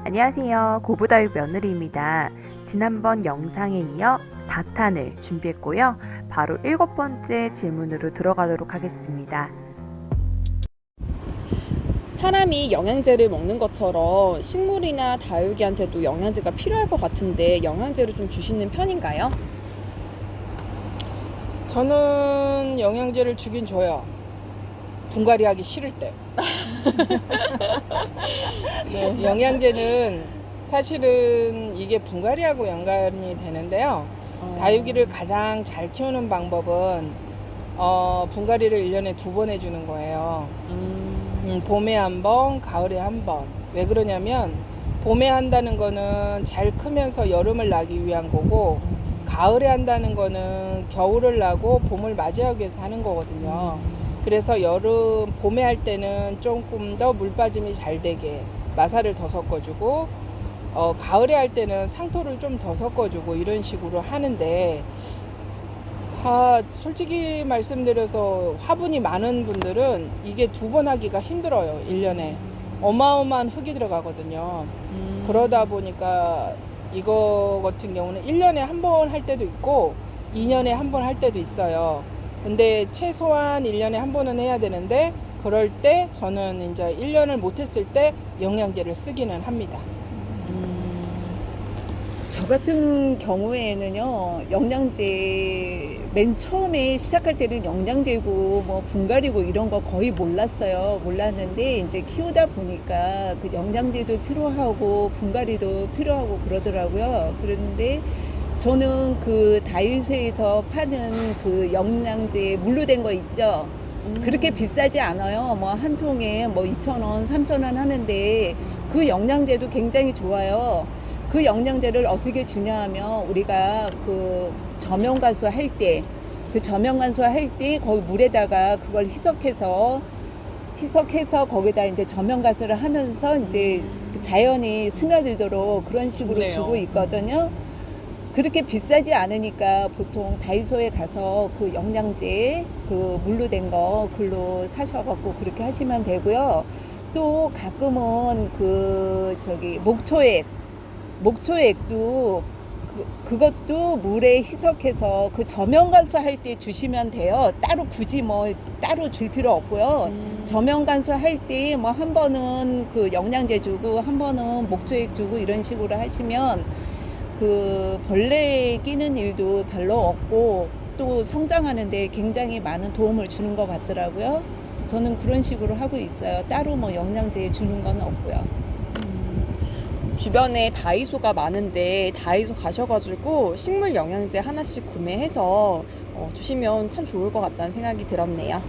안녕하세요. 고부다육 며느리입니다. 지난번 영상에 이어 4탄을 준비했고요. 바로 7번째 질문으로 들어가도록 하겠습니다. 사람이 영양제를 먹는 것처럼 식물이나 다육이한테도 영양제가 필요할 것 같은데 영양제를 좀 주시는 편인가요? 저는 영양제를 주긴 줘요. 분갈이 하기 싫을 때. 네. 영양제는 사실은 이게 분갈이하고 연관이 되는데요. 다육이를 가장 잘 키우는 방법은 분갈이를 1년에 2번 해주는 거예요. 봄에 한 번, 가을에 한 번. 왜 그러냐면 봄에 한다는 거는 잘 크면서 여름을 나기 위한 거고, 가을에 한다는 거는 겨울을 나고 봄을 맞이하기 위해서 하는 거거든요. 그래서 봄에 할 때는 조금 더 물 빠짐이 잘 되게 마사를 더 섞어주고, 가을에 할 때는 상토를 좀 더 섞어주고 이런 식으로 하는데, 솔직히 말씀드려서 화분이 많은 분들은 이게 2번 하기가 힘들어요. 1년에 어마어마한 흙이 들어가거든요. 그러다 보니까 이거 같은 경우는 1년에 한 번 할 때도 있고 2년에 한 번 할 때도 있어요. 근데 최소한 1년에 한 번은 해야 되는데, 그럴 때 저는 이제 1년을 못했을 때 영양제를 쓰기는 합니다. 저 같은 경우에는요, 영양제 맨 처음에 시작할 때는 영양제고 뭐 분갈이고 이런 거 거의 몰랐는데 이제 키우다 보니까 그 영양제도 필요하고 분갈이도 필요하고 그러더라고요. 그런데 저는 그 다이소에서 파는 그 영양제 물로 된 거 있죠. 그렇게 비싸지 않아요. 뭐 한 통에 뭐 2,000원, 3,000원 하는데 그 영양제도 굉장히 좋아요. 그 영양제를 어떻게 주냐 하면 우리가 그 저명가수 할 때, 거기 물에다가 그걸 희석해서 거기다 이제 저명가수를 하면서 이제 자연이 스며들도록 그런 식으로 좋네요. 주고 있거든요. 그렇게 비싸지 않으니까 보통 다이소에 가서 그 영양제 그 물로 된 거 글로 사셔갖고 그렇게 하시면 되고요. 또 가끔은 목초액도 그것도 물에 희석해서 그 저명간수 할 때 주시면 돼요. 따로 굳이 뭐 따로 줄 필요 없고요. 저명간수 할 때 뭐 한 번은 그 영양제 주고 한 번은 목초액 주고 이런 식으로 하시면 그 벌레 끼는 일도 별로 없고 또 성장하는데 굉장히 많은 도움을 주는 것 같더라고요. 저는 그런 식으로 하고 있어요. 따로 뭐 영양제 주는 건 없고요. 주변에 다이소가 많은데 다이소 가셔가지고 식물 영양제 하나씩 구매해서 주시면 참 좋을 것 같다는 생각이 들었네요.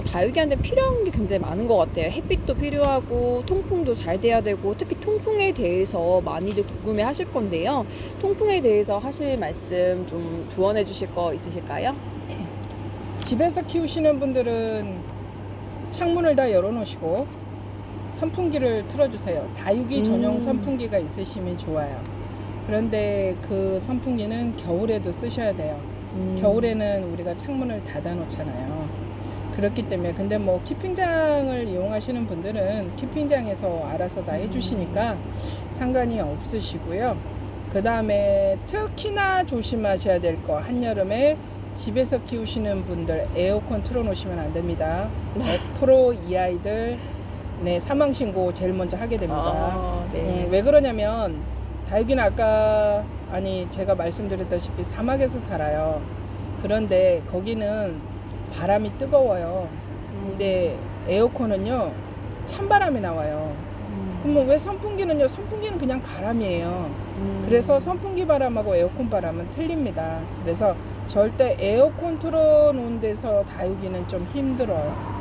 다육이한테 필요한 게 굉장히 많은 것 같아요. 햇빛도 필요하고 통풍도 잘 돼야 되고, 특히 통풍에 대해서 많이들 궁금해 하실 건데요. 통풍에 대해서 하실 말씀 좀 조언해 주실 거 있으실까요? 집에서 키우시는 분들은 창문을 다 열어놓으시고 선풍기를 틀어주세요. 다육이 전용 선풍기가 있으시면 좋아요. 그런데 그 선풍기는 겨울에도 쓰셔야 돼요. 겨울에는 우리가 창문을 닫아 놓잖아요. 그렇기 때문에, 근데 뭐 키핑장을 이용하시는 분들은 키핑장에서 알아서 다 해주시니까 상관이 없으시고요. 그 다음에 특히나 조심하셔야 될 거, 한여름에 집에서 키우시는 분들 에어컨 틀어놓으시면 안 됩니다. 100% 이 아이들 사망신고 제일 먼저 하게 됩니다. 네. 왜 그러냐면 다육이는 제가 말씀드렸다시피 사막에서 살아요. 그런데 거기는 바람이 뜨거워요. 근데 에어컨은요 찬바람이 나와요. 그러면 왜 선풍기는요? 선풍기는 그냥 바람이에요. 그래서 선풍기 바람하고 에어컨 바람은 틀립니다. 그래서 절대 에어컨 틀어놓은 데서 다육이는 좀 힘들어요.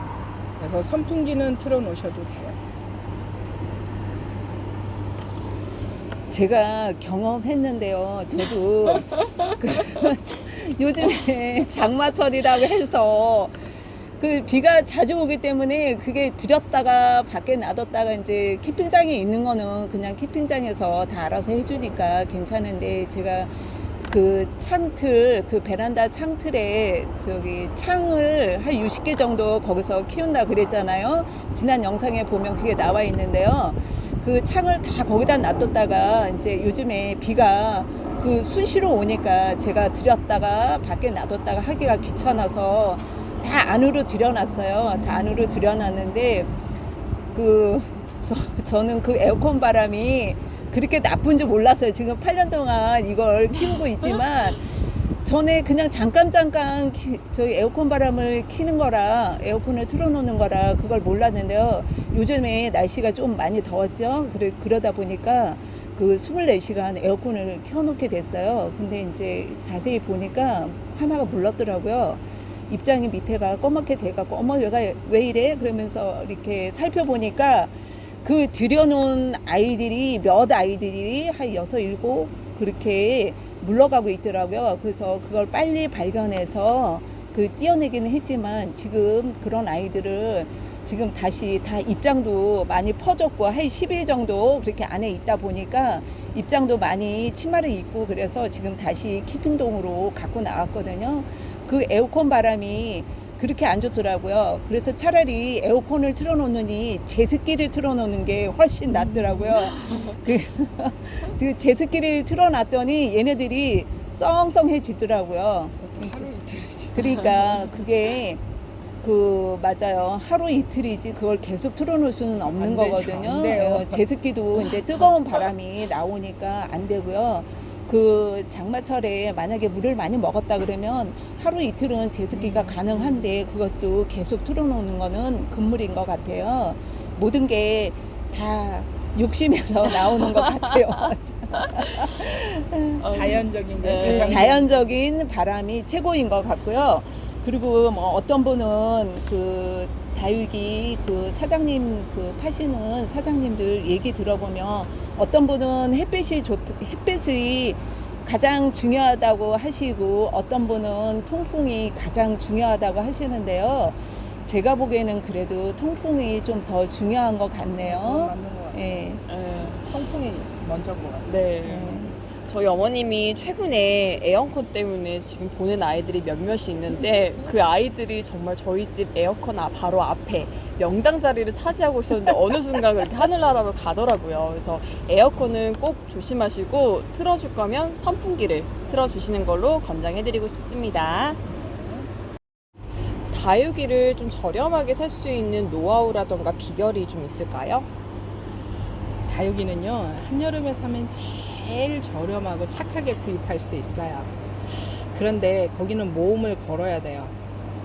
그래서 선풍기는 틀어놓으셔도 돼요. 제가 경험했는데요. 저도 요즘에 장마철이라고 해서 그 비가 자주 오기 때문에 그게 들였다가 밖에 놔뒀다가 이제 캠핑장에 있는 거는 그냥 캠핑장에서 다 알아서 해주니까 괜찮은데, 제가 그 창틀, 그 베란다 창틀에 저기 창을 한 60개 정도 거기서 키운다 그랬잖아요. 지난 영상에 보면 그게 나와 있는데요. 그 창을 다 거기다 놔뒀다가 이제 요즘에 비가 그 수시로 오니까 제가 들였다가 밖에 놔뒀다가 하기가 귀찮아서 다 안으로 들여놨어요. 다 안으로 들여놨는데 저는 그 에어컨 바람이 그렇게 나쁜 줄 몰랐어요. 지금 8년 동안 이걸 키우고 있지만 전에 그냥 잠깐 저희 에어컨 바람을 키는 거라 에어컨을 틀어놓는 거라 그걸 몰랐는데요. 요즘에 날씨가 좀 많이 더웠죠. 그러다 보니까 그 24시간 에어컨을 켜놓게 됐어요. 근데 이제 자세히 보니까 하나가 물렀더라고요. 입장이 밑에가 검맣게 돼갖고 어머 얘가 왜 이래? 그러면서 이렇게 살펴보니까 그 들여놓은 아이들이 몇 아이들이 한 6, 7 그렇게 물러가고 있더라고요. 그래서 그걸 빨리 발견해서 띄어내기는 했지만 지금 그런 아이들을 지금 다시 다 입장도 많이 퍼졌고 한 10일 정도 그렇게 안에 있다 보니까 입장도 많이 치마를 입고 그래서 지금 다시 키핑동으로 갖고 나왔거든요. 그 에어컨 바람이 그렇게 안 좋더라고요. 그래서 차라리 에어컨을 틀어놓느니 제습기를 틀어놓는 게 훨씬 낫더라고요. 그 제습기를 틀어놨더니 얘네들이 썽썽해지더라고요. 하루 이틀이지. 그러니까 그게 맞아요. 하루 이틀이지 그걸 계속 틀어놓을 수는 없는 안 되죠. 거거든요. 안 돼요. 제습기도 이제 뜨거운 바람이 나오니까 안 되고요. 그 장마철에 만약에 물을 많이 먹었다 그러면 하루 이틀은 제습기가 가능한데 그것도 계속 틀어놓는 거는 금물인 것 같아요. 모든 게 다 욕심에서 나오는 것 같아요. 자연적인 네. 자연적인 바람이 최고인 것 같고요. 그리고 뭐 어떤 분은 그 다육이 그 사장님 파시는 사장님들 얘기 들어보면 어떤 분은 햇빛이 가장 중요하다고 하시고 어떤 분은 통풍이 가장 중요하다고 하시는데요. 제가 보기에는 그래도 통풍이 좀 더 중요한 것 같네요. 맞는 것 같아요. 예. 통풍이 먼저인 것 같아요. 네. 저희 어머님이 최근에 에어컨 때문에 지금 보는 아이들이 몇몇이 있는데 그 아이들이 정말 저희 집 에어컨 바로 앞에 명당 자리를 차지하고 있었는데 어느 순간 그렇게 하늘나라로 가더라고요. 그래서 에어컨은 꼭 조심하시고 틀어줄 거면 선풍기를 틀어주시는 걸로 권장해드리고 싶습니다. 다육이를 좀 저렴하게 살 수 있는 노하우라던가 비결이 좀 있을까요? 다육이는요 한여름에 사면 제일 저렴하고 착하게 구입할 수 있어요. 그런데 거기는 모험을 걸어야 돼요.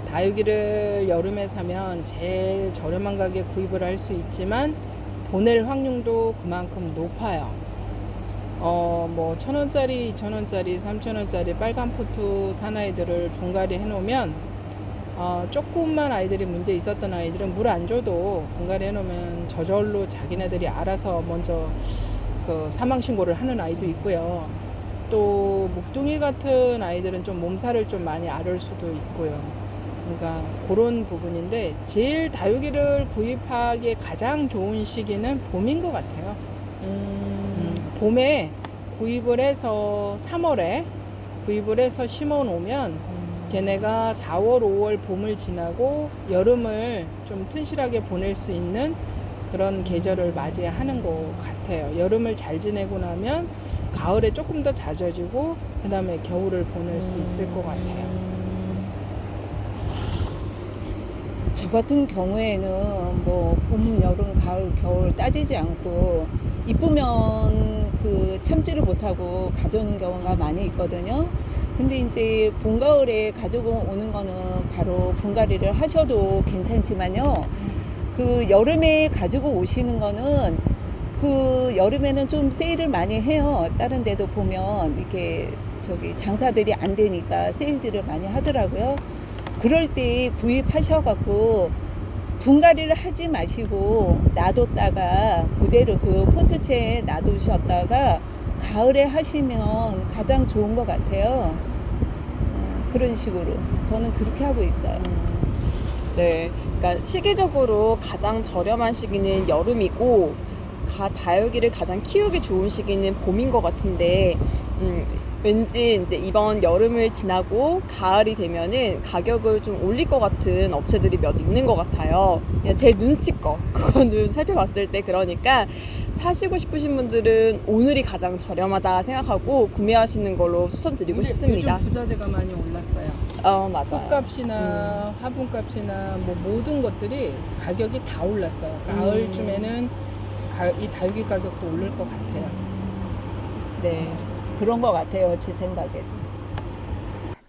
다육이를 여름에 사면 제일 저렴한 가격에 구입을 할 수 있지만 보낼 확률도 그만큼 높아요. 뭐 1,000원짜리, 2,000원짜리, 3,000원짜리 빨간 포트 사나이들을 분갈이 해놓으면 조금만 아이들이 문제 있었던 아이들은 물 안 줘도 분갈이 해놓으면 저절로 자기네들이 알아서 먼저 그 사망 신고를 하는 아이도 있고요. 또 묵둥이 같은 아이들은 좀 몸살을 좀 많이 앓을 수도 있고요. 그러니까 그런 부분인데 제일 다육이를 구입하기에 가장 좋은 시기는 봄인 것 같아요. 봄에 구입을 해서 3월에 구입을 해서 심어 놓으면 걔네가 4월, 5월 봄을 지나고 여름을 좀 튼실하게 보낼 수 있는 그런 계절을 맞이하는 것 같아요. 여름을 잘 지내고 나면 가을에 조금 더 잦아지고 그 다음에 겨울을 보낼 수 있을 것 같아요. 저 같은 경우에는 뭐 봄, 여름, 가을, 겨울 따지지 않고 이쁘면 참지를 못하고 가져오는 경우가 많이 있거든요. 근데 이제 봄, 가을에 가지고 오는 거는 바로 분갈이를 하셔도 괜찮지만요. 여름에 가지고 오시는 거는 여름에는 좀 세일을 많이 해요. 다른 데도 보면 이렇게 장사들이 안 되니까 세일들을 많이 하더라고요. 그럴 때 구입하셔갖고 분갈이를 하지 마시고 놔뒀다가 그대로 포트체에 놔두셨다가 가을에 하시면 가장 좋은 것 같아요. 그런 식으로 저는 그렇게 하고 있어요. 네, 그러니까 시기적으로 가장 저렴한 시기는 여름이고 다육이를 가장 키우기 좋은 시기는 봄인 것 같은데 왠지 이제 이번 여름을 지나고 가을이 되면은 가격을 좀 올릴 것 같은 업체들이 몇 있는 것 같아요. 그냥 제 눈치껏 그거는 살펴봤을 때. 그러니까 사시고 싶으신 분들은 오늘이 가장 저렴하다 생각하고 구매하시는 걸로 추천드리고 근데 싶습니다. 요즘 부자재가 많이 올랐어요. 맞아요. 흙값이나 화분값이나 뭐 모든 것들이 가격이 다 올랐어요. 가을쯤에는 이 다육이 가격도 오를 것 같아요. 네, 그런 것 같아요. 제 생각에도.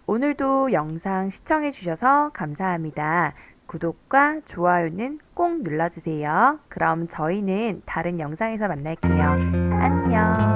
오늘도 영상 시청해 주셔서 감사합니다. 구독과 좋아요는 꼭 눌러주세요. 그럼 저희는 다른 영상에서 만날게요. 안녕.